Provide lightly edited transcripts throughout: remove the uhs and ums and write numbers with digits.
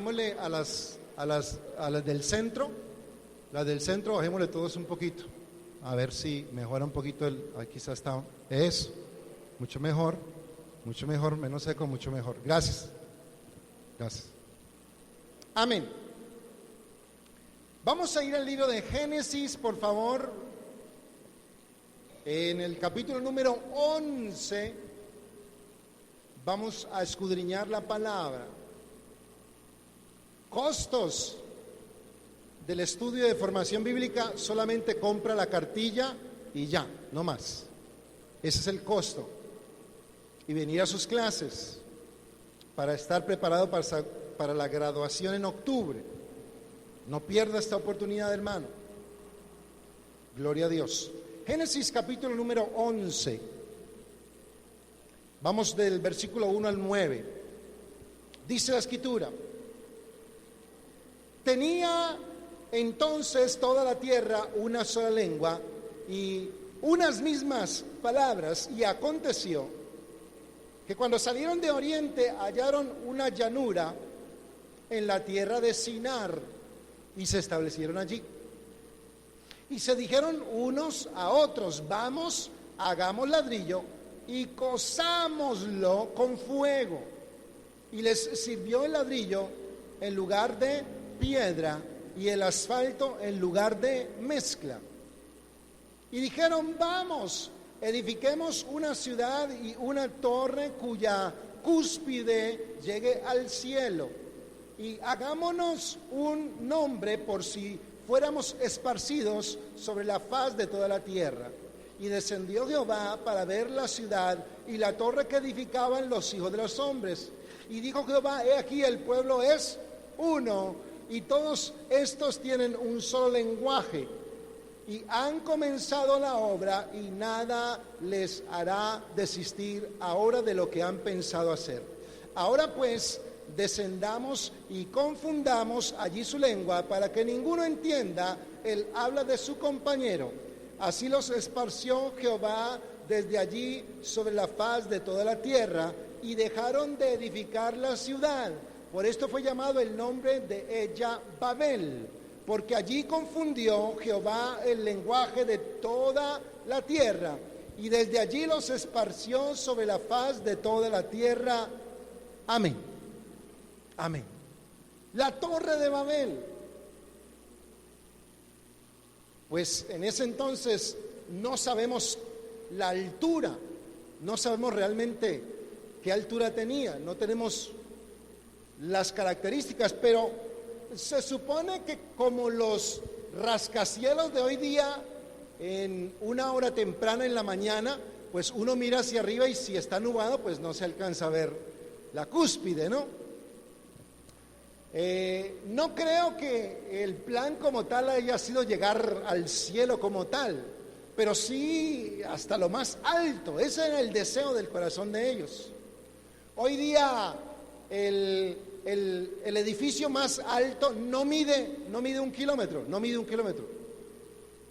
bajémosle a las del centro. Las del centro, bajémosle todos un poquito. A ver si mejora un poquito aquí quizás está. Eso. Mucho mejor, menos seco, mucho mejor. Gracias. Gracias. Amén. Vamos a ir al libro de Génesis, por favor. En el capítulo número 11 vamos a escudriñar la palabra. Costos del estudio de formación bíblica: solamente compra la cartilla y ya, no más. Ese es el costo. Y venir a sus clases para estar preparado para la graduación en octubre. No pierda esta oportunidad, hermano. Gloria a Dios. Génesis capítulo número 11. Vamos del versículo 1 al 9. Dice la escritura: tenía entonces toda la tierra una sola lengua y unas mismas palabras, y aconteció que cuando salieron de oriente hallaron una llanura en la tierra de Sinar y se establecieron allí. Y se dijeron unos a otros: vamos, hagamos ladrillo y cozámoslo con fuego. Y les sirvió el ladrillo en lugar de piedra y el asfalto en lugar de mezcla. Y dijeron: vamos, edifiquemos una ciudad y una torre cuya cúspide llegue al cielo, y hagámonos un nombre por si fuéramos esparcidos sobre la faz de toda la tierra. Y descendió Jehová para ver la ciudad y la torre que edificaban los hijos de los hombres. Y dijo Jehová: he aquí, el pueblo es uno, y todos estos tienen un solo lenguaje, y han comenzado la obra, y nada les hará desistir ahora de lo que han pensado hacer. Ahora pues, descendamos y confundamos allí su lengua, para que ninguno entienda el habla de su compañero. Así los esparció Jehová desde allí sobre la faz de toda la tierra, y dejaron de edificar la ciudad. Por esto fue llamado el nombre de ella Babel, porque allí confundió Jehová el lenguaje de toda la tierra, y desde allí los esparció sobre la faz de toda la tierra. Amén. Amén. La torre de Babel. Pues en ese entonces no sabemos la altura, no sabemos realmente qué altura tenía, no tenemos las características, pero se supone que como los rascacielos de hoy día, en una hora temprana en la mañana, pues uno mira hacia arriba y si está nublado, pues no se alcanza a ver la cúspide, ¿no? No creo que el plan como tal haya sido llegar al cielo como tal, pero sí hasta lo más alto. Ese era el deseo del corazón de ellos. Hoy día el edificio más alto no mide 1 kilómetro, no mide 1 kilómetro.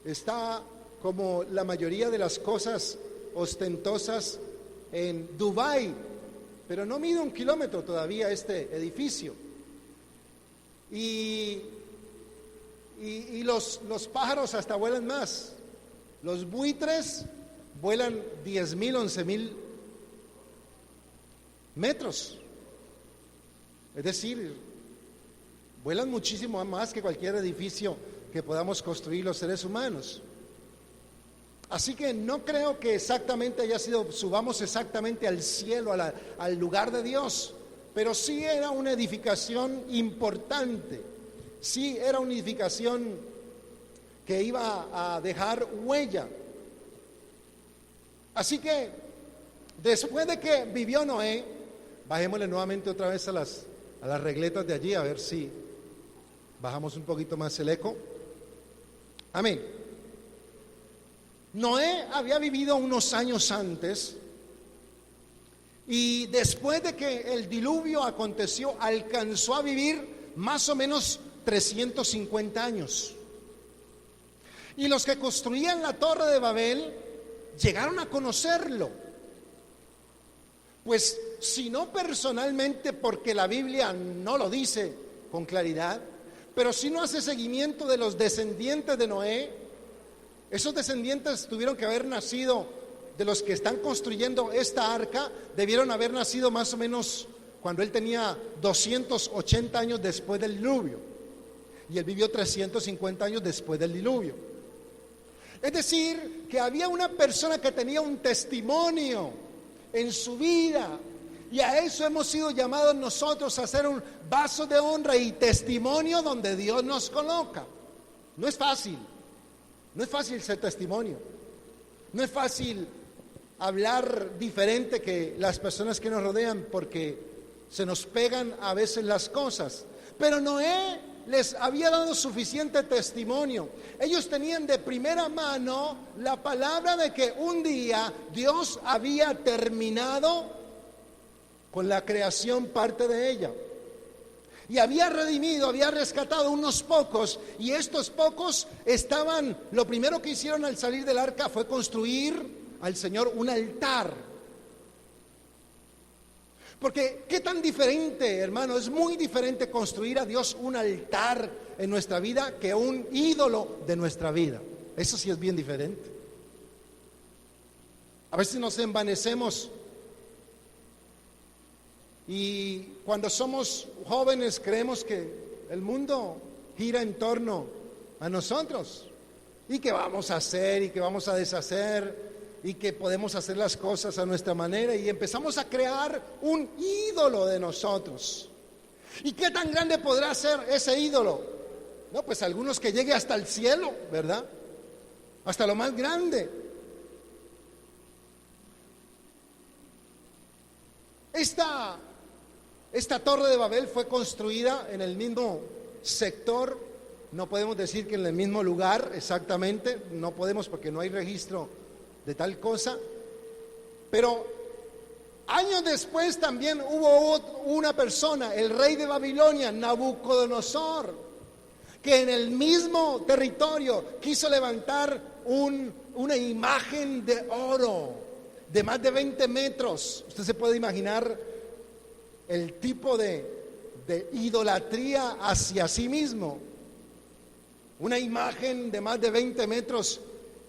Está como la mayoría de las cosas ostentosas en Dubái, pero no mide 1 kilómetro todavía este edificio. Y los pájaros hasta vuelan más. Los buitres vuelan 10,000, 11,000 metros. Es decir, vuelan muchísimo más que cualquier edificio que podamos construir los seres humanos. Así que no creo que exactamente haya sido, subamos exactamente al cielo, al lugar de Dios, pero sí era una edificación importante, sí era una edificación que iba a dejar huella. Así que después de que vivió Noé, bajémosle nuevamente otra vez a las regletas de allí, a ver si bajamos un poquito más el eco. Amén. Noé había vivido unos años antes, y después de que el diluvio aconteció, alcanzó a vivir más o menos 350 años. Y los que construían la torre de Babel llegaron a conocerlo. Pues si no personalmente, porque la Biblia no lo dice, con claridad, pero si no hace seguimiento de los descendientes de Noé. Esos descendientes tuvieron que haber nacido, de los que están construyendo esta arca, debieron haber nacido más o menos cuando él tenía 280 años después del diluvio, y él vivió 350 años después del diluvio. Es decir, que había una persona que tenía un testimonio en su vida, y a eso hemos sido llamados nosotros, a hacer un vaso de honra y testimonio donde Dios nos coloca. No es fácil, no es fácil ser testimonio, no es fácil hablar diferente que las personas que nos rodean, porque se nos pegan a veces las cosas. Pero Noé les había dado suficiente testimonio. Ellos tenían de primera mano la palabra de que un día Dios había terminado con la creación, parte de ella, y había redimido, había rescatado unos pocos, y estos pocos estaban, lo primero que hicieron al salir del arca fue construir al Señor un altar. Porque qué tan diferente, hermano, es muy diferente construir a Dios un altar en nuestra vida que un ídolo de nuestra vida. Eso sí es bien diferente. A veces nos envanecemos y cuando somos jóvenes creemos que el mundo gira en torno a nosotros, y que vamos a hacer y que vamos a deshacer, y que podemos hacer las cosas a nuestra manera, y empezamos a crear un ídolo de nosotros. ¿Y qué tan grande podrá ser ese ídolo? No, pues algunos que llegue hasta el cielo, ¿verdad? Hasta lo más grande. Esta torre de Babel fue construida en el mismo sector, no podemos decir que en el mismo lugar exactamente, no podemos porque no hay registro de tal cosa, pero años después también hubo una persona, el rey de Babilonia, Nabucodonosor, que en el mismo territorio quiso levantar una imagen de oro de más de 20 metros. Usted se puede imaginar el tipo de idolatría hacia sí mismo. Una imagen de más de 20 metros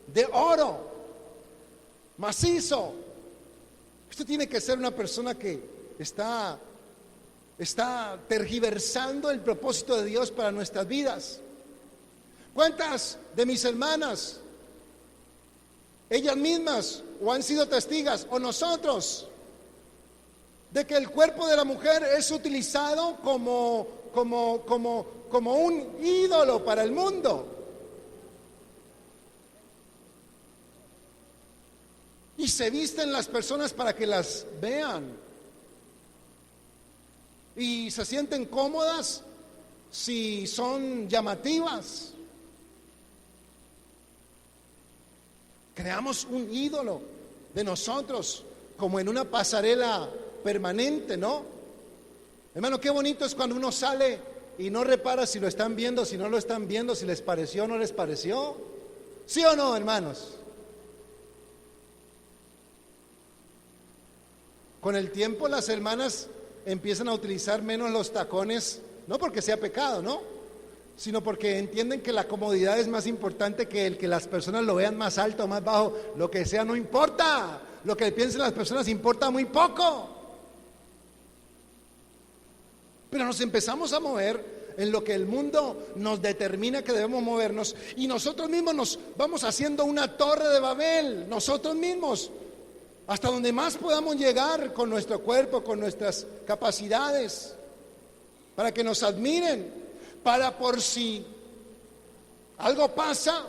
de oro macizo. Usted tiene que ser una persona que está tergiversando el propósito de Dios para nuestras vidas. ¿Cuántas de mis hermanas, ellas mismas, o han sido testigas, o nosotros, de que el cuerpo de la mujer es utilizado como un ídolo para el mundo? Y se visten las personas para que las vean, y se sienten cómodas si son llamativas. Creamos un ídolo de nosotros como en una pasarela permanente, ¿no? Hermano, qué bonito es cuando uno sale y no repara si lo están viendo, si no lo están viendo, si les pareció o no les pareció. ¿Sí o no, hermanos? Con el tiempo las hermanas empiezan a utilizar menos los tacones, no porque sea pecado, ¿no? Sino porque entienden que la comodidad es más importante que el que las personas lo vean más alto o más bajo. Lo que sea no importa, lo que piensen las personas importa muy poco. Pero nos empezamos a mover en lo que el mundo nos determina que debemos movernos, y nosotros mismos nos vamos haciendo una torre de Babel, nosotros mismos, hasta donde más podamos llegar con nuestro cuerpo, con nuestras capacidades, para que nos admiren, para por si algo pasa,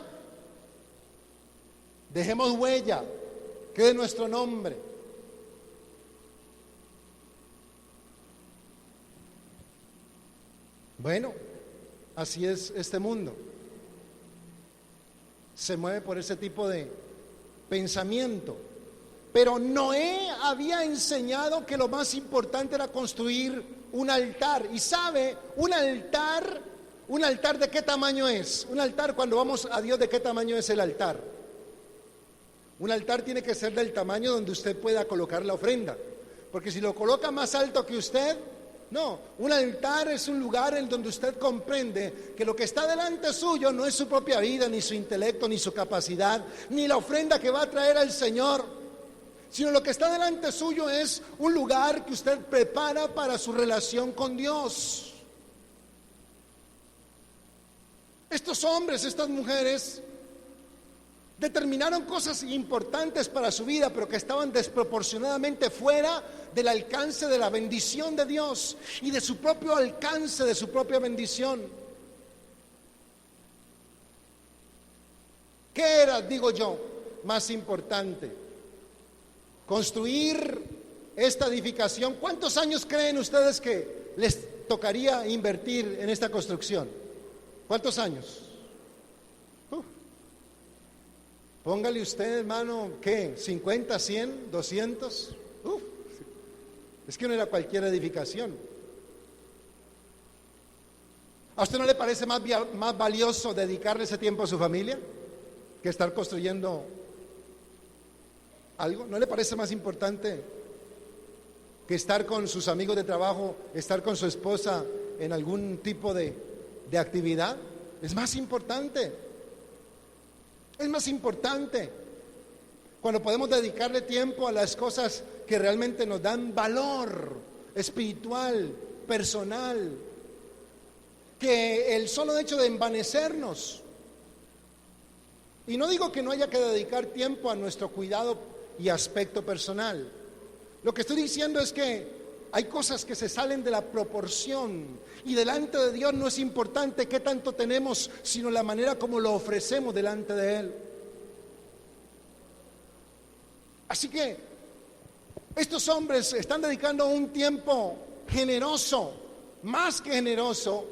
dejemos huella, quede nuestro nombre. Bueno, así es este mundo. Se mueve por ese tipo de pensamiento. Pero Noé había enseñado que lo más importante era construir un altar. Y sabe, un altar ¿de qué tamaño es? Un altar, cuando vamos a Dios, ¿de qué tamaño es el altar? Un altar tiene que ser del tamaño donde usted pueda colocar la ofrenda. Porque si lo coloca más alto que usted, No, un altar es un lugar en donde usted comprende que lo que está delante suyo no es su propia vida, ni su intelecto, ni su capacidad, ni la ofrenda que va a traer al Señor, sino lo que está delante suyo es un lugar que usted prepara para su relación con Dios. Estos hombres, estas mujeres, determinaron cosas importantes para su vida, pero que estaban desproporcionadamente fuera del alcance de la bendición de Dios y de su propio alcance, de su propia bendición. ¿Qué era, digo yo, más importante? Construir esta edificación. ¿Cuántos años creen ustedes que les tocaría invertir en esta construcción? ¿Cuántos años? Póngale usted, hermano, ¿qué? ¿50, 100, 200? Es que no era cualquier edificación. ¿A usted no le parece más valioso dedicarle ese tiempo a su familia que estar construyendo algo? ¿No le parece más importante que estar con sus amigos de trabajo, estar con su esposa en algún tipo de actividad? Es más importante. Es más importante cuando podemos dedicarle tiempo a las cosas que realmente nos dan valor espiritual, personal, que el solo hecho de envanecernos. Y no digo que no haya que dedicar tiempo a nuestro cuidado y aspecto personal. Lo que estoy diciendo es que hay cosas que se salen de la proporción y delante de Dios no es importante qué tanto tenemos, sino la manera como lo ofrecemos delante de Él. Así que estos hombres están dedicando un tiempo generoso, más que generoso,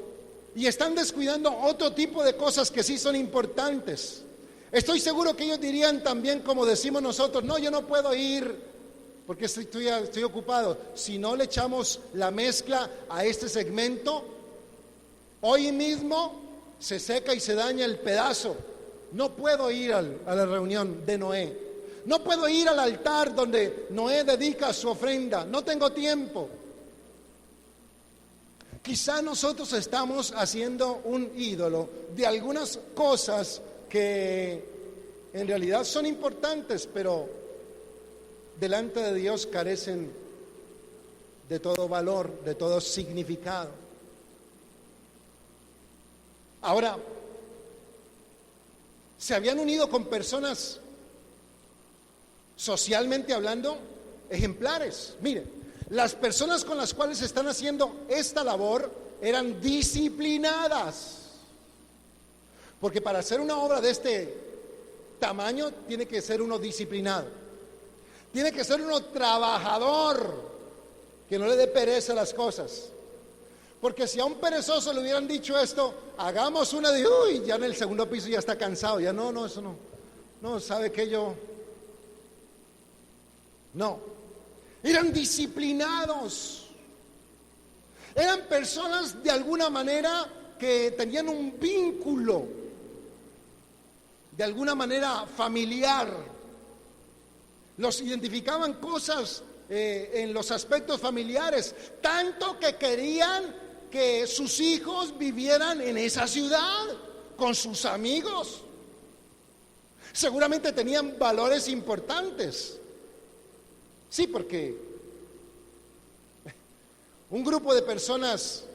y están descuidando otro tipo de cosas que sí son importantes. Estoy seguro que ellos dirían también, como decimos nosotros, no, yo no puedo ir porque estoy ocupado. Si no le echamos la mezcla a este segmento, hoy mismo se seca y se daña el pedazo. No puedo ir a la reunión de Noé. No puedo ir al altar donde Noé dedica su ofrenda. No tengo tiempo. Quizá nosotros estamos haciendo un ídolo de algunas cosas que en realidad son importantes, pero delante de Dios carecen de todo valor, de todo significado. Ahora, se habían unido con personas, socialmente hablando, ejemplares. Miren, las personas con las cuales están haciendo esta labor eran disciplinadas. Porque para hacer una obra de este tamaño tiene que ser uno disciplinado. Tiene que ser uno trabajador, que no le dé pereza a las cosas. Porque si a un perezoso le hubieran dicho esto, hagamos una de, uy, ya en el segundo piso ya está cansado, ya no, eso no. No, ¿sabe qué? No. Eran disciplinados. Eran personas de alguna manera que tenían un vínculo, de alguna manera familiar. Los identificaban cosas en los aspectos familiares, tanto que querían que sus hijos vivieran en esa ciudad con sus amigos. Seguramente tenían valores importantes. Sí, porque un grupo de personas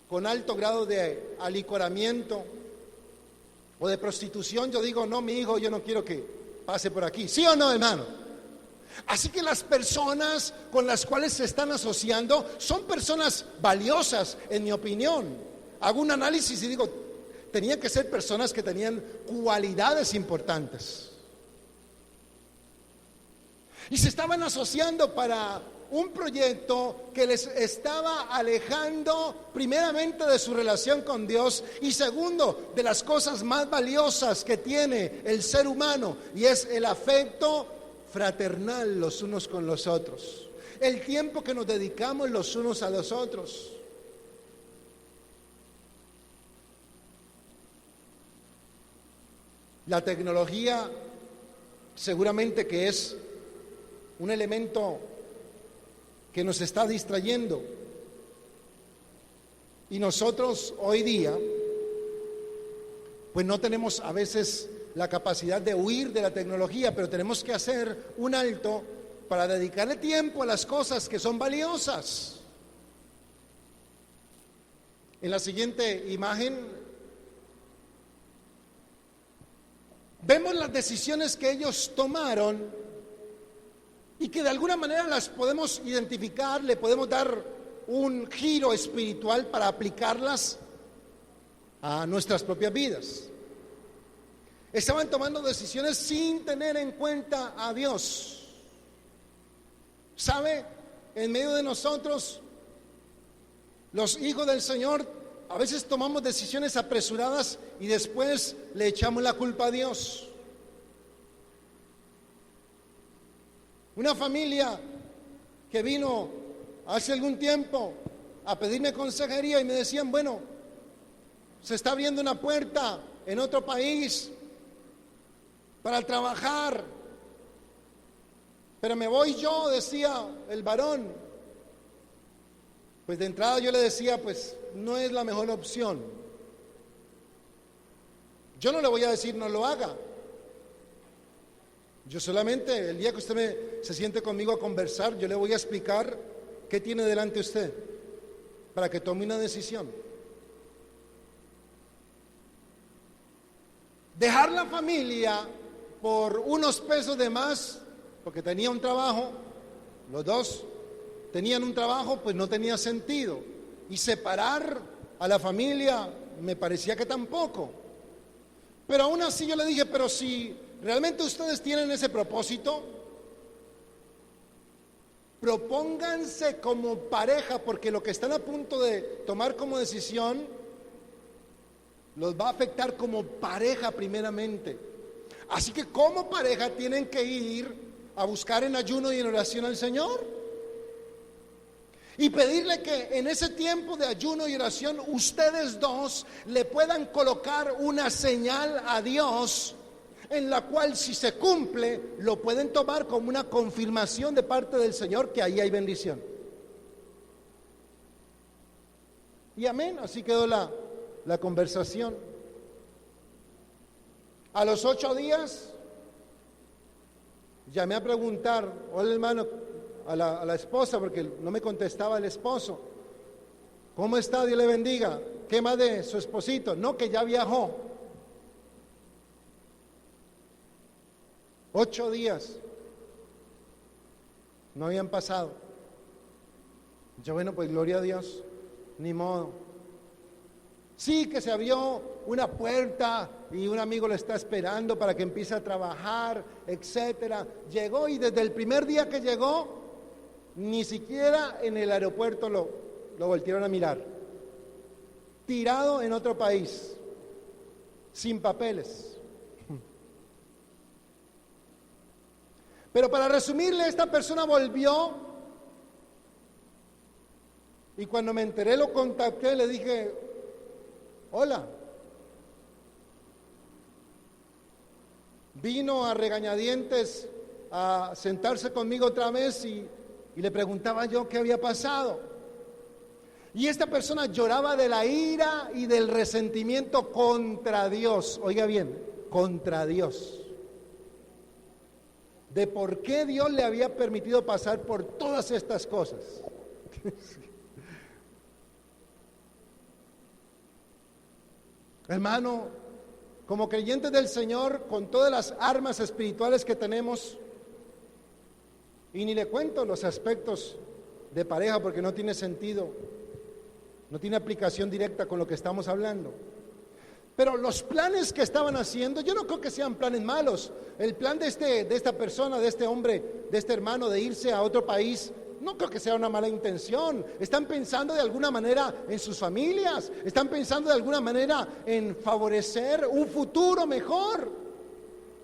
con alto grado de alicoramiento o de prostitución, yo digo, no, mi hijo, yo no quiero que pase por aquí. ¿Sí o no, hermano? Así que las personas con las cuales se están asociando son personas valiosas, en mi opinión. Hago un análisis y digo, tenían que ser personas que tenían cualidades importantes. Y se estaban asociando para un proyecto que les estaba alejando primeramente de su relación con Dios y segundo, de las cosas más valiosas que tiene el ser humano, y es el afecto fraternal los unos con los otros, el tiempo que nos dedicamos los unos a los otros. La tecnología seguramente que es un elemento que nos está distrayendo. Y nosotros hoy día, pues no tenemos a veces la capacidad de huir de la tecnología, pero tenemos que hacer un alto para dedicarle tiempo a las cosas que son valiosas. En la siguiente imagen vemos las decisiones que ellos tomaron y que de alguna manera las podemos identificar, le podemos dar un giro espiritual para aplicarlas a nuestras propias vidas. Estaban tomando decisiones sin tener en cuenta a Dios. ¿Sabe? En medio de nosotros, los hijos del Señor, a veces tomamos decisiones apresuradas y después le echamos la culpa a Dios. Una familia que vino hace algún tiempo a pedirme consejería y me decían, bueno, se está abriendo una puerta en otro país para trabajar, pero me voy yo, decía el varón. Pues de entrada yo le decía, pues no es la mejor opción. Yo no le voy a decir no lo haga. Yo solamente, el día que usted se siente conmigo a conversar, yo le voy a explicar qué tiene delante usted para que tome una decisión. Dejar la familia por unos pesos de más, porque tenía un trabajo, los dos tenían un trabajo, pues no tenía sentido. Y separar a la familia me parecía que tampoco. Pero aún así yo le dije, pero si realmente ustedes tienen ese propósito, propónganse como pareja, porque lo que están a punto de tomar como decisión los va a afectar como pareja primeramente. Así que como pareja tienen que ir a buscar en ayuno y en oración al Señor y pedirle que en ese tiempo de ayuno y oración ustedes dos le puedan colocar una señal a Dios en la cual, si se cumple, lo pueden tomar como una confirmación de parte del Señor que ahí hay bendición. Y amén, así quedó la conversación. A los 8 días llamé a preguntar, hola hermano, a la esposa, porque no me contestaba el esposo. ¿Cómo está? Dios le bendiga. ¿Qué más de su esposito? No, que ya viajó. 8 días no habían pasado. Yo, bueno, pues gloria a Dios, ni modo. Sí, que se abrió una puerta y un amigo lo está esperando para que empiece a trabajar, etcétera. Llegó y desde el primer día que llegó, ni siquiera en el aeropuerto lo voltearon a mirar. Tirado en otro país, sin papeles. Pero para resumirle, esta persona volvió y cuando me enteré lo contacté, le dije, hola. Vino a regañadientes a sentarse conmigo otra vez y le preguntaba yo qué había pasado. Y esta persona lloraba de la ira y del resentimiento contra Dios. Oiga bien, contra Dios. De por qué Dios le había permitido pasar por todas estas cosas. Hermano, como creyentes del Señor, con todas las armas espirituales que tenemos, y ni le cuento los aspectos de pareja porque no tiene sentido, no tiene aplicación directa con lo que estamos hablando. Pero los planes que estaban haciendo, yo no creo que sean planes malos. El plan de esta persona, de este hombre, de este hermano, de irse a otro país, no creo que sea una mala intención. Están pensando de alguna manera en sus familias, están pensando de alguna manera en favorecer un futuro mejor,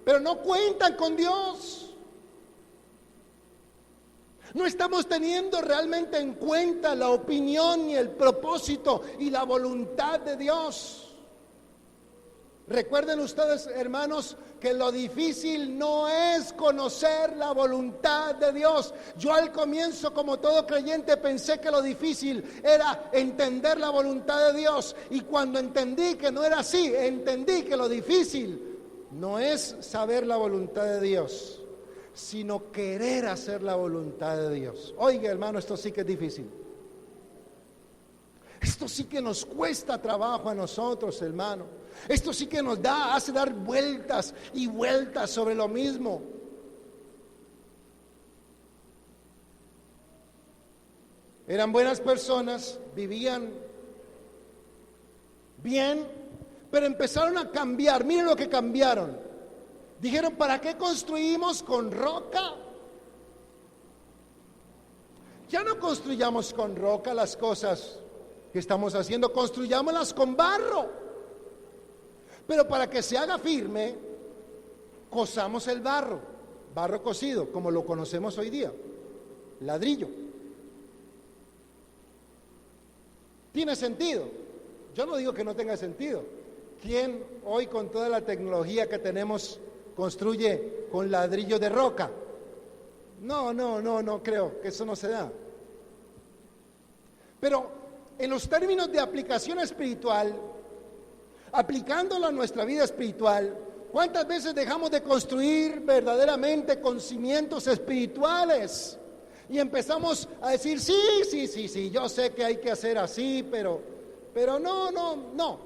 pero no cuentan con Dios. No estamos teniendo realmente en cuenta la opinión y el propósito y la voluntad de Dios. Recuerden ustedes, hermanos, que lo difícil no es conocer la voluntad de Dios. Yo al comienzo, como todo creyente, pensé que lo difícil era entender la voluntad de Dios. Y cuando entendí que no era así, entendí que lo difícil no es saber la voluntad de Dios, sino querer hacer la voluntad de Dios. Oiga, hermano, esto sí que es difícil. Esto sí que nos cuesta trabajo a nosotros, hermano. Esto sí que nos hace dar vueltas y vueltas sobre lo mismo. Eran buenas personas, vivían bien, pero empezaron a cambiar. Miren lo que cambiaron. Dijeron, ¿para qué construimos con roca? Ya no construyamos con roca las cosas que estamos haciendo, construyámoslas con barro. Pero para que se haga firme, cozamos el barro, barro cocido, como lo conocemos hoy día, ladrillo. ¿Tiene sentido? Yo no digo que no tenga sentido. ¿Quién hoy con toda la tecnología que tenemos construye con ladrillo de roca? No creo que eso no se da. Pero en los términos de aplicación espiritual, aplicándolo a nuestra vida espiritual, ¿cuántas veces dejamos de construir verdaderamente con cimientos espirituales? Y empezamos a decir, sí, yo sé que hay que hacer así, pero no.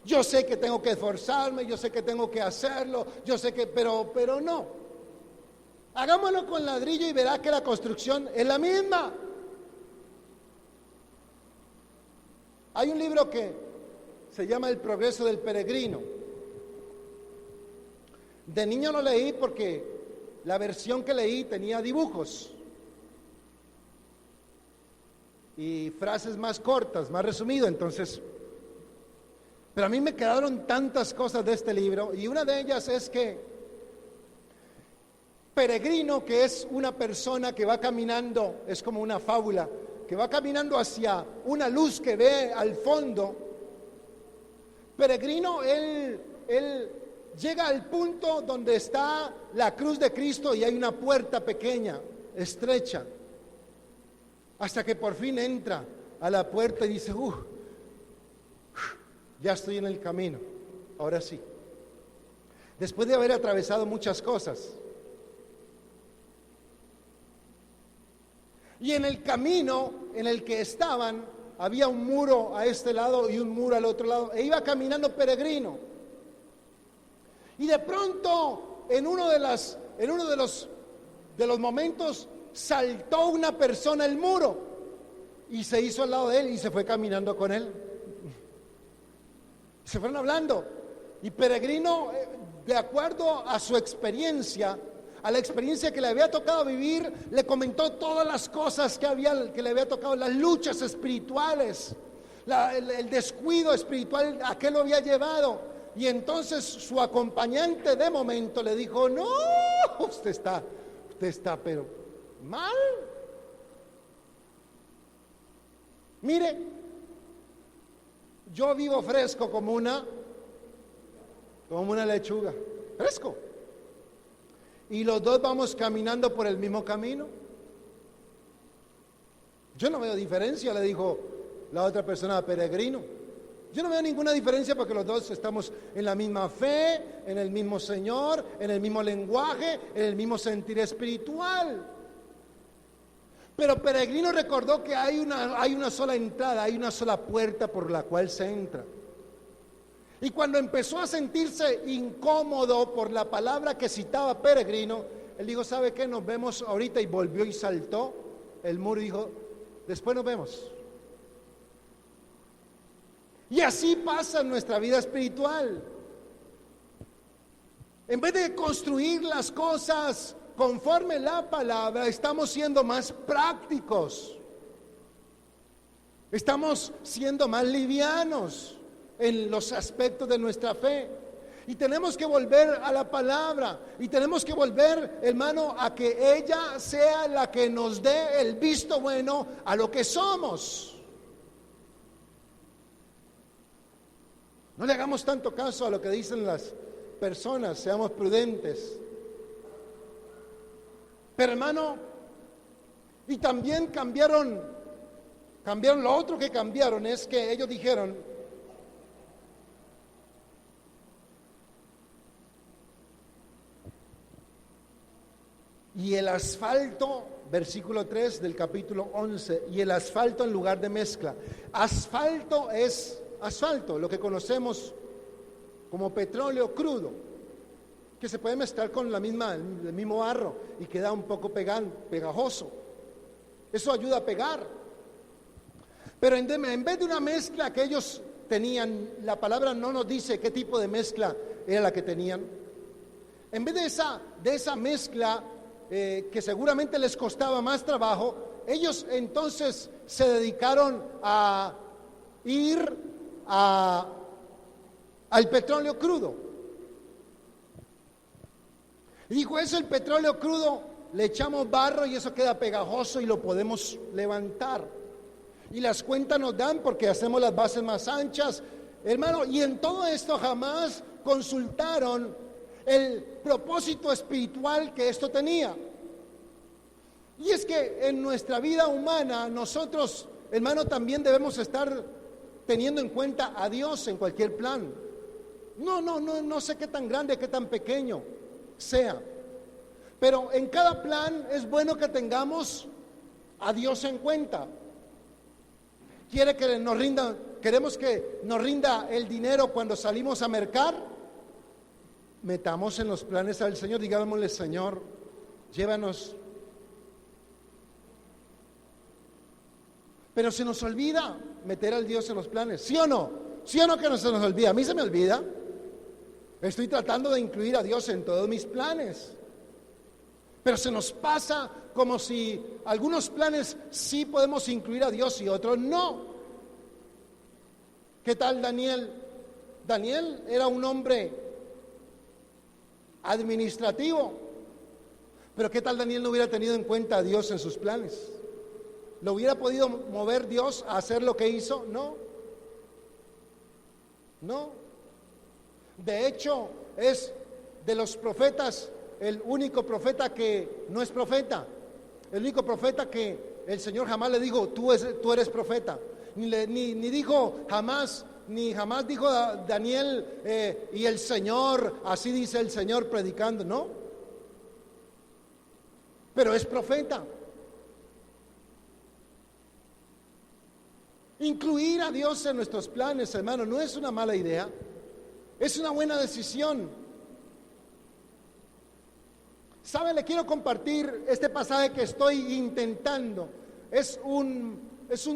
Yo sé que tengo que esforzarme, yo sé que tengo que hacerlo, yo sé que, pero no. Hagámoslo con ladrillo y verá que la construcción es la misma. Hay un libro que se llama El progreso del peregrino. De niño lo leí porque la versión que leí tenía dibujos y frases más cortas, más resumido, entonces. Pero a mí me quedaron tantas cosas de este libro, y una de ellas es que peregrino, que es una persona que va caminando, es como una fábula, que va caminando hacia una luz que ve al fondo. Peregrino, él llega al punto donde está la cruz de Cristo y hay una puerta pequeña, estrecha, hasta que por fin entra a la puerta y dice, ya estoy en el camino, ahora sí. Después de haber atravesado muchas cosas. Y en el camino en el que estaban, había un muro a este lado y un muro al otro lado, e iba caminando peregrino. Y de pronto, en uno de los momentos, saltó una persona el muro y se hizo al lado de él y se fue caminando con él. Se fueron hablando. Y peregrino, de acuerdo a su experiencia, a la experiencia que le había tocado vivir, le comentó todas las cosas que le había tocado, las luchas espirituales, el descuido espiritual a qué lo había llevado. Y entonces su acompañante de momento le dijo, no, usted está pero mal. Mire, yo vivo fresco como una lechuga, fresco. Y los dos vamos caminando por el mismo camino. Yo no veo diferencia, le dijo la otra persona, peregrino. Yo no veo ninguna diferencia porque los dos estamos en la misma fe, en el mismo Señor, en el mismo lenguaje, en el mismo sentir espiritual. Pero peregrino recordó que hay una sola entrada, hay una sola puerta por la cual se entra. Y cuando empezó a sentirse incómodo por la palabra que citaba peregrino, él dijo, ¿sabe qué? Nos vemos ahorita, y volvió y saltó el muro y dijo, después nos vemos. Y así pasa en nuestra vida espiritual. En vez de construir las cosas conforme la palabra, estamos siendo más prácticos. Estamos siendo más livianos en los aspectos de nuestra fe. Y tenemos que volver a la palabra. Y tenemos que volver, hermano, a que ella sea la que nos dé el visto bueno a lo que somos. No le hagamos tanto caso a lo que dicen las personas, seamos prudentes. Pero hermano, y también cambiaron, lo otro que cambiaron es que ellos dijeron, y el asfalto, versículo 3 del capítulo 11, y el asfalto en lugar de mezcla. Asfalto es asfalto, lo que conocemos como petróleo crudo, que se puede mezclar con el mismo barro y queda un poco pegajoso. Eso ayuda a pegar. Pero en vez de una mezcla que ellos tenían, la palabra no nos dice qué tipo de mezcla era la que tenían. En vez de esa mezcla, que seguramente les costaba más trabajo, ellos entonces se dedicaron a ir al petróleo crudo. Y dijo, eso el petróleo crudo, le echamos barro y eso queda pegajoso y lo podemos levantar. Y las cuentas nos dan porque hacemos las bases más anchas, hermano, y en todo esto jamás consultaron el propósito espiritual que esto tenía. Y es que en nuestra vida humana nosotros, hermano, también debemos estar teniendo en cuenta a Dios en cualquier plan. No sé qué tan grande, qué tan pequeño sea, pero en cada plan es bueno que tengamos a Dios en cuenta. Queremos que nos rinda el dinero cuando salimos a mercar. Metamos en los planes al Señor, digámosle, Señor, llévanos. Pero se nos olvida meter al Dios en los planes, ¿sí o no? ¿Sí o no que no se nos olvida? A mí se me olvida. Estoy tratando de incluir a Dios en todos mis planes, pero se nos pasa como si algunos planes sí podemos incluir a Dios y otros no. ¿Qué tal Daniel? Daniel era un hombre administrativo, pero ¿qué tal Daniel no hubiera tenido en cuenta a Dios en sus planes? ¿Lo hubiera podido mover Dios a hacer lo que hizo? No. De hecho, es de los profetas el único profeta que no es profeta. El único profeta que el Señor jamás le dijo, tú eres profeta. Ni dijo jamás, ni jamás dijo Daniel, y el Señor, así dice el Señor predicando, no. Pero es profeta. Incluir a Dios en nuestros planes, hermano, no es una mala idea, es una buena decisión. ¿Sabe? Le quiero compartir este pasaje que estoy intentando. Es un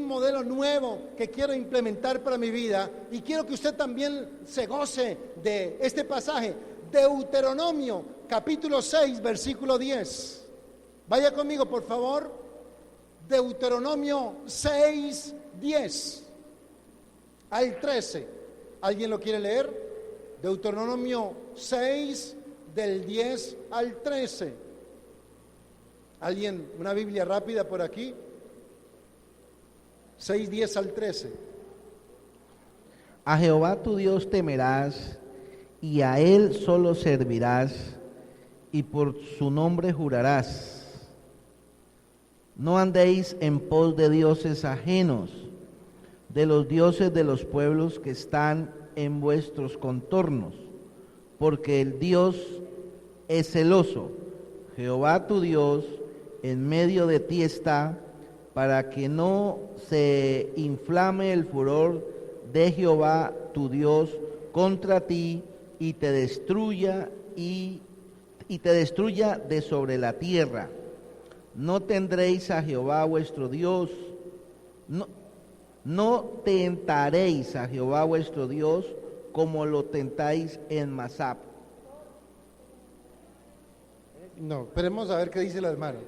modelo nuevo que quiero implementar para mi vida y quiero que usted también se goce de este pasaje. Deuteronomio, capítulo 6, versículo 10. Vaya conmigo, por favor. Deuteronomio 6, 10 al 13. ¿Alguien lo quiere leer? Deuteronomio 6, del 10 al 13. ¿Alguien? Una Biblia rápida por aquí. 6, 10 al 13. A Jehová tu Dios temerás, y a Él solo servirás, y por su nombre jurarás. No andéis en pos de dioses ajenos, de los dioses de los pueblos que están en vuestros contornos, porque el Dios es celoso. Jehová tu Dios en medio de ti está, para que no se inflame el furor de Jehová tu Dios contra ti y te destruya de sobre la tierra. No tendréis a Jehová vuestro Dios, no tentaréis a Jehová vuestro Dios como lo tentáis en Masap. No, esperemos a ver qué dice la hermana.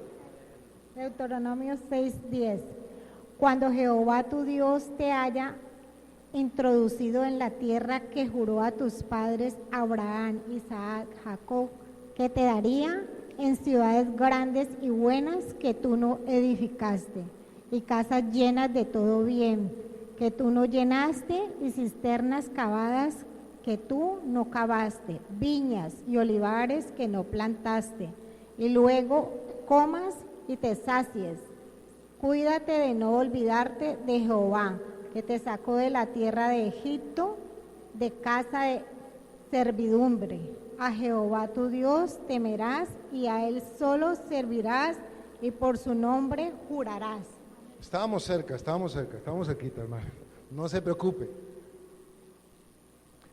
Deuteronomio 6:10. Cuando Jehová tu Dios te haya introducido en la tierra que juró a tus padres Abraham, Isaac, Jacob, que te daría, en ciudades grandes y buenas que tú no edificaste, y casas llenas de todo bien, que tú no llenaste, y cisternas cavadas que tú no cavaste, viñas y olivares que no plantaste, y luego comas y te sacies. Cuídate de no olvidarte de Jehová, que te sacó de la tierra de Egipto, de casa de servidumbre. A Jehová tu Dios temerás, y a Él solo servirás, y por su nombre jurarás. Estábamos estamos cerquita, hermano. No se preocupe.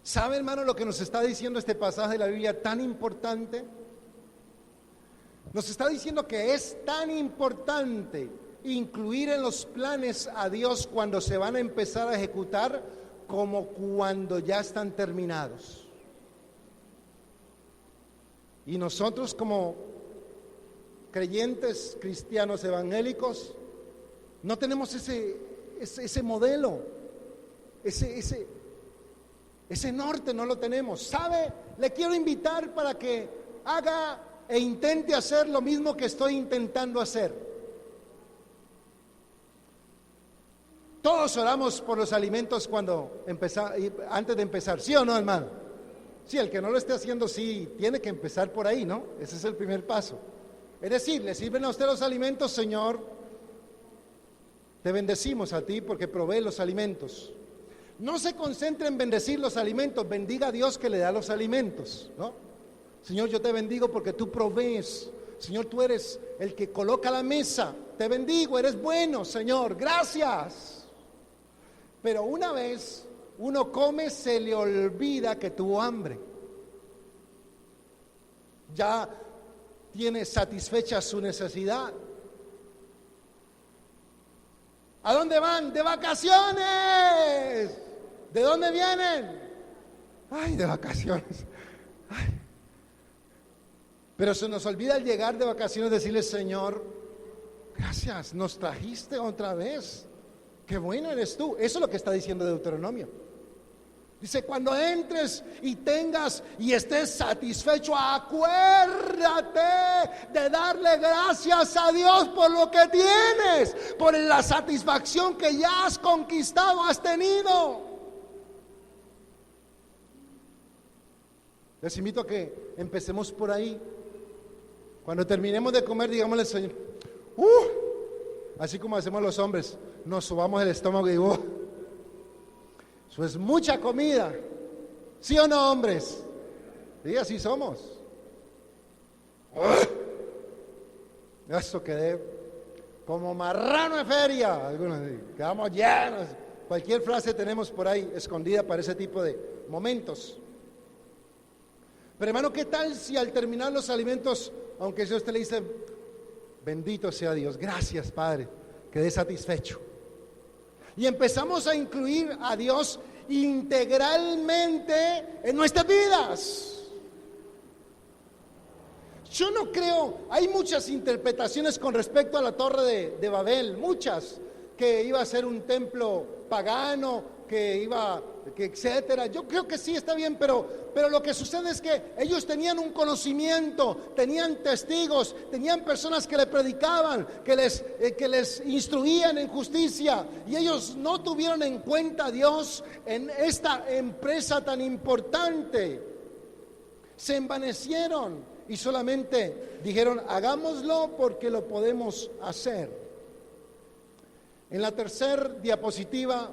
¿Sabe, hermano, lo que nos está diciendo este pasaje de la Biblia tan importante? Nos está diciendo que es tan importante incluir en los planes a Dios cuando se van a empezar a ejecutar como cuando ya están terminados. Y nosotros como creyentes cristianos evangélicos no tenemos ese modelo, ese norte no lo tenemos. ¿Sabe? Le quiero invitar para que haga e intente hacer lo mismo que estoy intentando hacer. Todos oramos por los alimentos antes de empezar, ¿sí o no, hermano? Sí, el que no lo esté haciendo, sí, tiene que empezar por ahí, ¿no? Ese es el primer paso. Es decir, le sirven a usted los alimentos, Señor, te bendecimos a ti porque provee los alimentos. No se concentre en bendecir los alimentos, bendiga a Dios que le da los alimentos, ¿no? Señor, yo te bendigo porque tú provees. Señor, tú eres el que coloca la mesa. Te bendigo, eres bueno, Señor, gracias. Pero una vez uno come, se le olvida que tuvo hambre. Ya tiene satisfecha su necesidad. ¿A dónde van? ¡De vacaciones! ¿De dónde vienen? Ay, de vacaciones. Ay. Pero se nos olvida al llegar de vacaciones decirle: Señor, gracias, nos trajiste otra vez. Qué bueno eres tú. Eso es lo que está diciendo Deuteronomio. Dice: cuando entres y tengas y estés satisfecho, acuérdate de darle gracias a Dios por lo que tienes, por la satisfacción que ya has conquistado, has tenido. Les invito a que empecemos por ahí. Cuando terminemos de comer, digámosle al Señor, así como hacemos los hombres, nos subamos el estómago y eso es mucha comida. ¿Sí o no, hombres? Sí, así somos. Eso quedé como marrano de feria. Algunos quedamos llenos. Cualquier frase tenemos por ahí escondida para ese tipo de momentos. Pero hermano, ¿qué tal si al terminar los alimentos, aunque sea usted le dice: bendito sea Dios, gracias Padre, quedé satisfecho? Y empezamos a incluir a Dios integralmente en nuestras vidas. Yo no creo, hay muchas interpretaciones con respecto a la Torre de Babel, muchas, que iba a ser un templo pagano, que etcétera. Yo creo que sí está bien, pero lo que sucede es que ellos tenían un conocimiento, tenían testigos, tenían personas que le predicaban, que les instruían en justicia, y ellos no tuvieron en cuenta a Dios en esta empresa tan importante. Se envanecieron y solamente dijeron: hagámoslo porque lo podemos hacer. En la tercera diapositiva,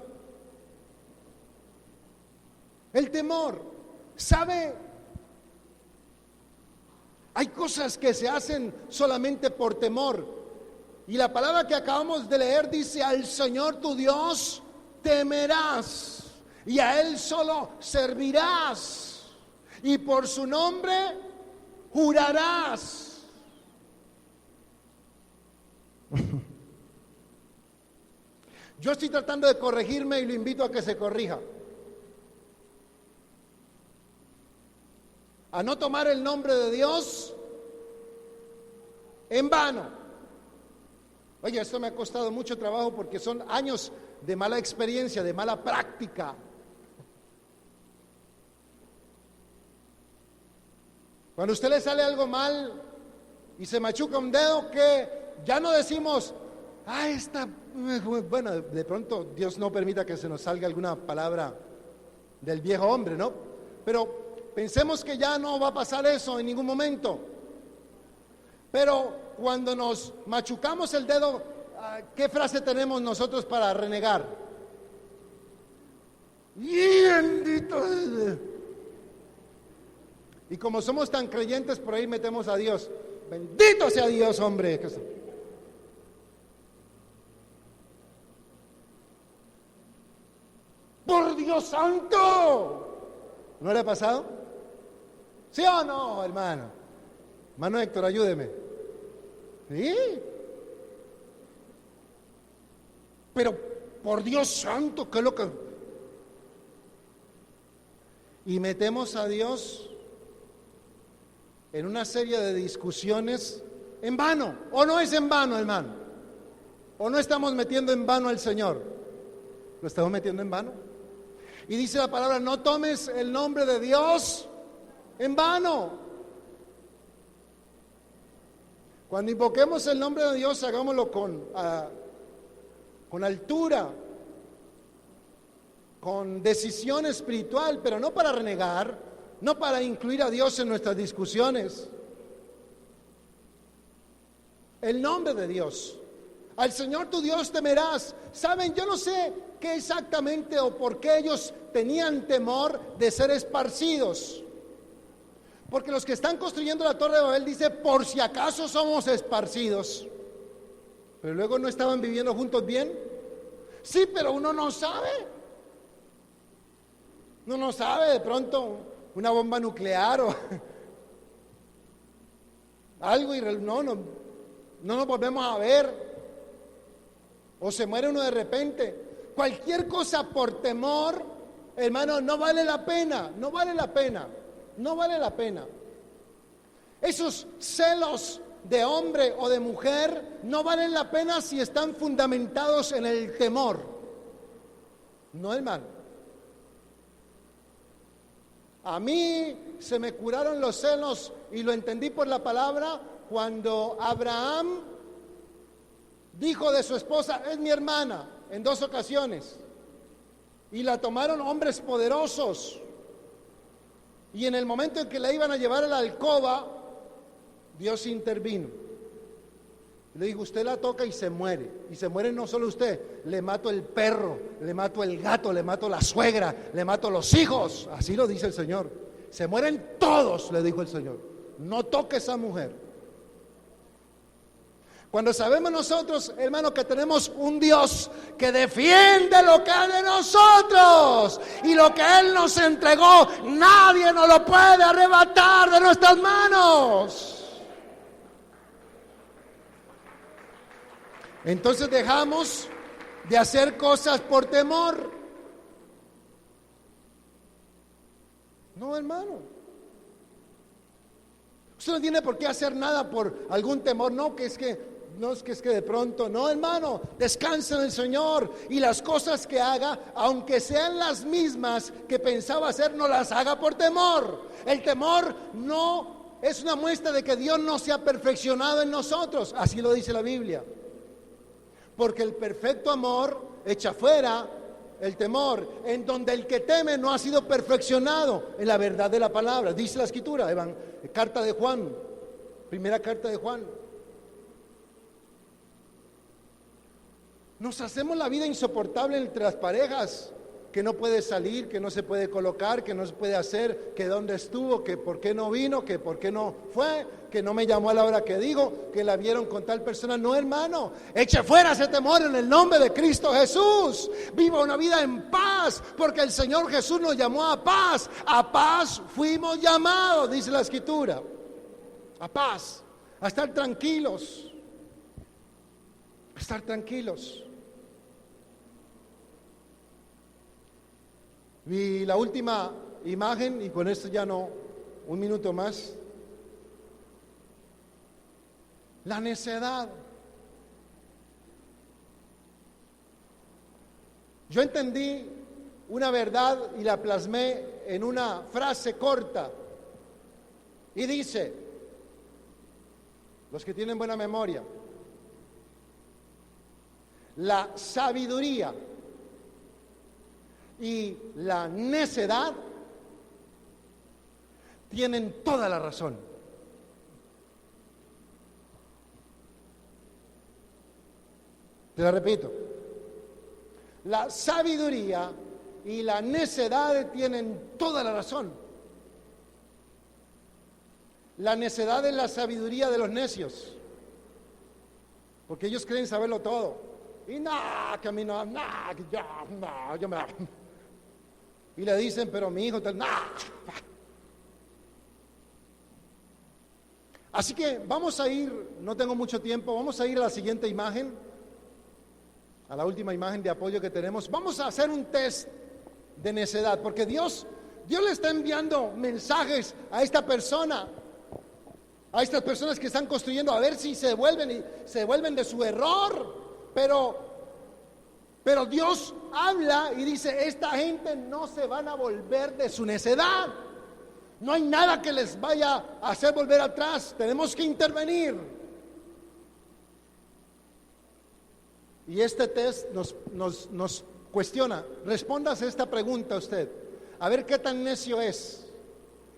el temor. ¿Sabe? Hay cosas que se hacen solamente por temor. Y la palabra que acabamos de leer dice: al Señor tu Dios temerás, y a Él solo servirás, y por su nombre jurarás. Yo estoy tratando de corregirme y lo invito a que se corrija. A no tomar el nombre de Dios en vano. Oye, esto me ha costado mucho trabajo porque son años de mala experiencia, de mala práctica. Cuando a usted le sale algo mal y se machuca un dedo, que ya no decimos: bueno, de pronto Dios no permita que se nos salga alguna palabra del viejo hombre, ¿no? Pero pensemos que ya no va a pasar eso en ningún momento. Pero cuando nos machucamos el dedo, ¿qué frase tenemos nosotros para renegar? Bendito. Y como somos tan creyentes, por ahí metemos a Dios. Bendito sea Dios, hombre. ¡Por Dios santo! ¿No le ha pasado? ¿Sí o no, hermano? Hermano Héctor, ayúdeme. ¿Sí? Pero, por Dios santo, ¿qué es lo que...? Y metemos a Dios en una serie de discusiones en vano. ¿O no es en vano, hermano? ¿O no estamos metiendo en vano al Señor? ¿Lo estamos metiendo en vano? Y dice la palabra, no tomes el nombre de Dios en vano. Cuando invoquemos el nombre de Dios, hagámoslo con altura, con decisión espiritual, pero no para renegar, no para incluir a Dios en nuestras discusiones. El nombre de Dios. Al Señor tu Dios temerás. Saben, yo no sé qué exactamente o por qué ellos tenían temor de ser esparcidos. Porque los que están construyendo la Torre de Babel dice, por si acaso somos esparcidos. Pero luego no estaban viviendo juntos bien. Sí, pero uno no sabe. Uno no sabe, de pronto una bomba nuclear o algo y no nos volvemos a ver. O se muere uno de repente. Cualquier cosa por temor, hermano, no vale la pena, no vale la pena, no vale la pena. Esos celos de hombre o de mujer no valen la pena si están fundamentados en el temor. No, hermano. A mí se me curaron los celos y lo entendí por la palabra cuando Abraham dijo de su esposa, es mi hermana, en 2 ocasiones. Y la tomaron hombres poderosos. Y en el momento en que la iban a llevar a la alcoba, Dios intervino. Le dijo, usted la toca y se muere. Y se muere no solo usted, le mato el perro, le mato el gato, le mato la suegra, le mato los hijos. Así lo dice el Señor. Se mueren todos, le dijo el Señor. No toque a esa mujer. Cuando sabemos nosotros, hermano, que tenemos un Dios que defiende lo que es de nosotros y lo que Él nos entregó, nadie nos lo puede arrebatar de nuestras manos. Entonces dejamos de hacer cosas por temor. No, hermano. Usted no tiene por qué hacer nada por algún temor, no, que es que de pronto, no, hermano, descansa en el Señor y las cosas que haga, aunque sean las mismas que pensaba hacer, no las haga por temor. El temor no es una muestra de que Dios no se ha perfeccionado en nosotros, así lo dice la Biblia. Porque el perfecto amor echa fuera el temor, en donde el que teme no ha sido perfeccionado en la verdad de la palabra, dice la Escritura, carta de Juan, primera carta de Juan. Nos hacemos la vida insoportable entre las parejas, que no puede salir, que no se puede colocar, que no se puede hacer, que dónde estuvo, que por qué no vino, que por qué no fue, que no me llamó a la hora que digo, que la vieron con tal persona. No, hermano, eche fuera ese temor en el nombre de Cristo Jesús. Viva una vida en paz, porque el Señor Jesús nos llamó a paz. A paz fuimos llamados, dice la Escritura. A paz, a estar tranquilos, a estar tranquilos. Y la última imagen, y con esto ya no, un minuto más. La necedad. Yo entendí una verdad y la plasmé en una frase corta. Y dice, los que tienen buena memoria, la sabiduría y la necedad tienen toda la razón. Te lo repito. La sabiduría y la necedad tienen toda la razón. La necedad es la sabiduría de los necios, porque ellos creen saberlo todo. Y nada, que a mí no, nada, que ya, no, yo me... Y le dicen, pero mi hijo, nada. Así que vamos a ir, no tengo mucho tiempo, vamos a ir a la siguiente imagen, a la última imagen de apoyo que tenemos. Vamos a hacer un test de necedad, porque Dios le está enviando mensajes a esta persona, a estas personas que están construyendo, a ver si se devuelven de su error, pero Dios habla y dice, esta gente no se van a volver de su necedad. No hay nada que les vaya a hacer volver atrás. Tenemos que intervenir. Y este test nos cuestiona. Respóndase esta pregunta usted. A ver qué tan necio es.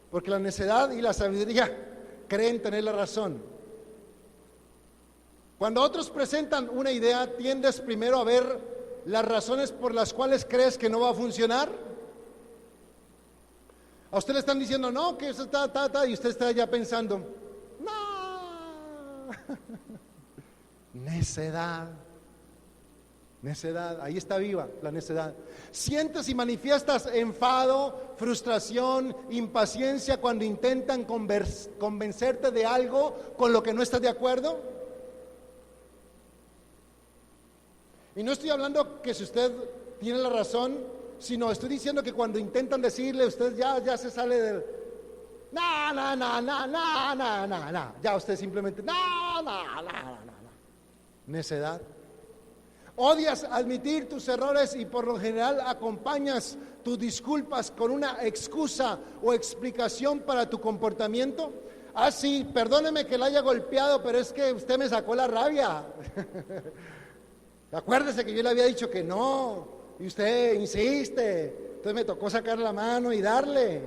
Porque la necedad y la sabiduría creen tener la razón. Cuando otros presentan una idea, ¿tiendes primero a ver las razones por las cuales crees que no va a funcionar? A usted le están diciendo, no, que eso está, y usted está ya pensando, no, necedad, ahí está viva la necedad. Sientes y manifiestas enfado, frustración, impaciencia cuando intentan convencerte de algo con lo que no estás de acuerdo. Y no estoy hablando que si usted tiene la razón, sino estoy diciendo que cuando intentan decirle, usted ya se sale del no, ya usted simplemente no. Necedad. Odias admitir tus errores y por lo general acompañas tus disculpas con una excusa o explicación para tu comportamiento. Ah, sí, perdóneme que la haya golpeado, pero es que usted me sacó la rabia. Acuérdese que yo le había dicho que no. Y usted insiste, entonces me tocó sacar la mano y darle.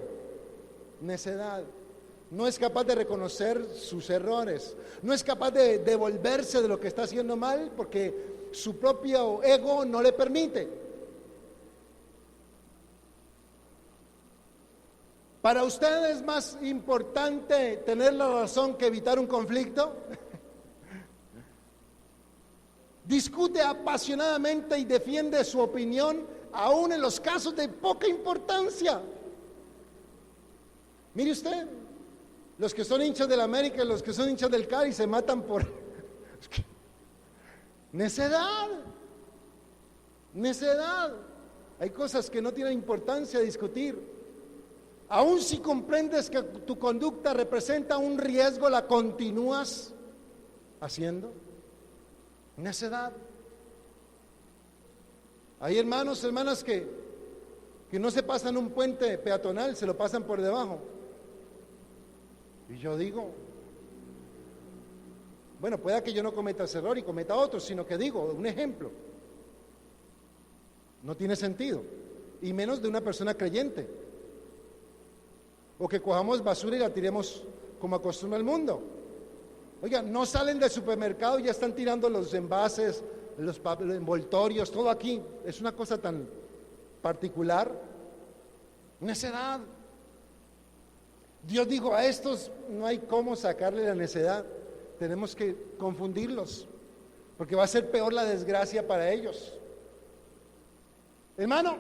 Necedad. No es capaz de reconocer sus errores, no es capaz de devolverse de lo que está haciendo mal porque su propio ego no le permite. ¿Para usted es más importante tener la razón que evitar un conflicto? Discute apasionadamente y defiende su opinión, aún en los casos de poca importancia. Mire usted, los que son hinchas del América y los que son hinchas del Cali se matan por necedad. Hay cosas que no tienen importancia discutir. Aún si comprendes que tu conducta representa un riesgo, ¿la continúas haciendo? Necedad. Hay hermanos, hermanas que no se pasan un puente peatonal, se lo pasan por debajo. Y yo digo, bueno, pueda que yo no cometa ese error y cometa otro, sino que digo, un ejemplo. No tiene sentido, y menos de una persona creyente. O que cojamos basura y la tiremos como acostumbra el mundo. Oiga, no salen del supermercado y ya están tirando los envases, los envoltorios, todo aquí. Es una cosa tan particular. Necedad. Dios dijo, a estos no hay cómo sacarle la necedad. Tenemos que confundirlos, porque va a ser peor la desgracia para ellos. Hermano,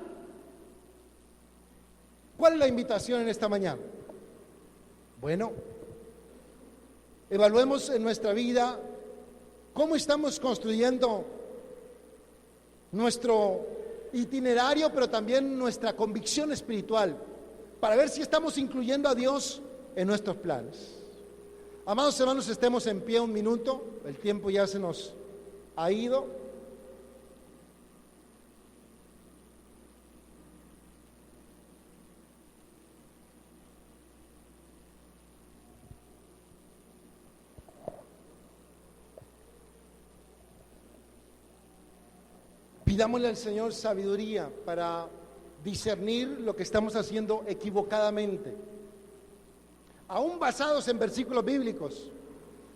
¿cuál es la invitación en esta mañana? Bueno, evaluemos en nuestra vida cómo estamos construyendo nuestro itinerario, pero también nuestra convicción espiritual, para ver si estamos incluyendo a Dios en nuestros planes. Amados hermanos, estemos en pie un minuto, el tiempo ya se nos ha ido. Pidámosle al Señor sabiduría para discernir lo que estamos haciendo equivocadamente. Aún basados en versículos bíblicos.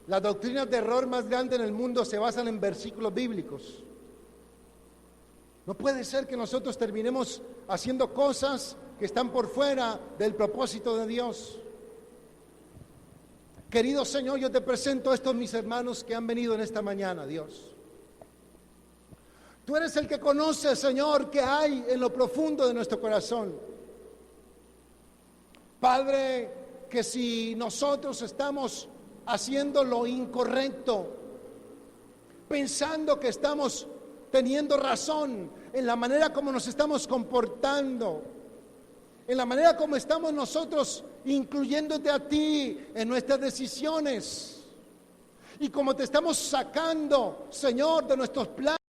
Las doctrinas de error más grandes en el mundo se basan en versículos bíblicos. No puede ser que nosotros terminemos haciendo cosas que están por fuera del propósito de Dios. Querido Señor, yo te presento a estos mis hermanos que han venido en esta mañana, Dios. Tú eres el que conoce, Señor, qué hay en lo profundo de nuestro corazón. Padre, que si nosotros estamos haciendo lo incorrecto, pensando que estamos teniendo razón en la manera como nos estamos comportando, en la manera como estamos nosotros incluyéndote a ti en nuestras decisiones, y como te estamos sacando, Señor, de nuestros planes,